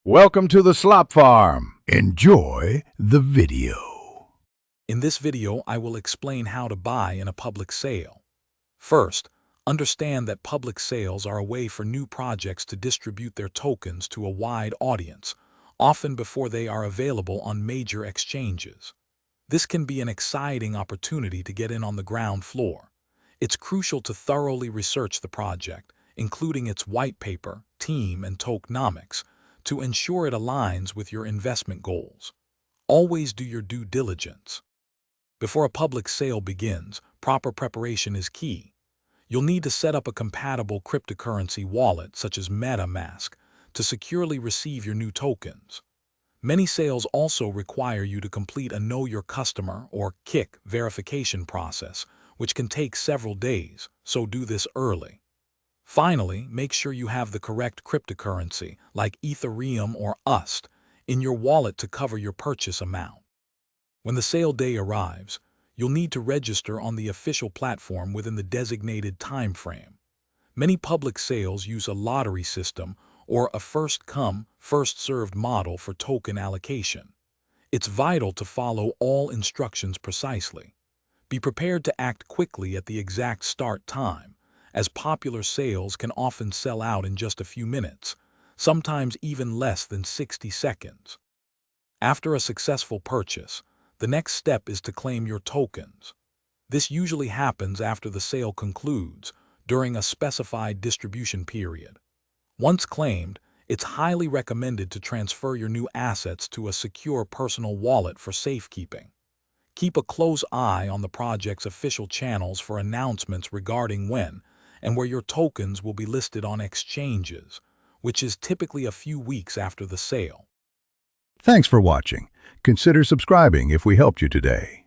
Welcome to the Slop Farm. Enjoy the video. In this video, I will explain how to buy in a public sale. First, understand that public sales are a way for new projects to distribute their tokens to a wide audience, often before they are available on major exchanges. This can be an exciting opportunity to get in on the ground floor. It's crucial to thoroughly research the project, including its white paper, team, and tokenomics, to ensure it aligns with your investment goals. Always do your due diligence. Before a public sale begins, proper preparation is key. You'll need to set up a compatible cryptocurrency wallet such as MetaMask to securely receive your new tokens. Many sales also require you to complete a Know Your Customer or KYC verification process, which can take several days, so do this early. Finally, make sure you have the correct cryptocurrency, like Ethereum or UST, in your wallet to cover your purchase amount. When the sale day arrives, you'll need to register on the official platform within the designated time frame. Many public sales use a lottery system or a first-come, first-served model for token allocation. It's vital to follow all instructions precisely. Be prepared to act quickly at the exact start time, as popular sales can often sell out in just a few minutes, sometimes even less than 60 seconds. After a successful purchase, the next step is to claim your tokens. This usually happens after the sale concludes, during a specified distribution period. Once claimed, it's highly recommended to transfer your new assets to a secure personal wallet for safekeeping. Keep a close eye on the project's official channels for announcements regarding when and where your tokens will be listed on exchanges, which is typically a few weeks after the sale. Thanks for watching. Consider subscribing if we helped you today.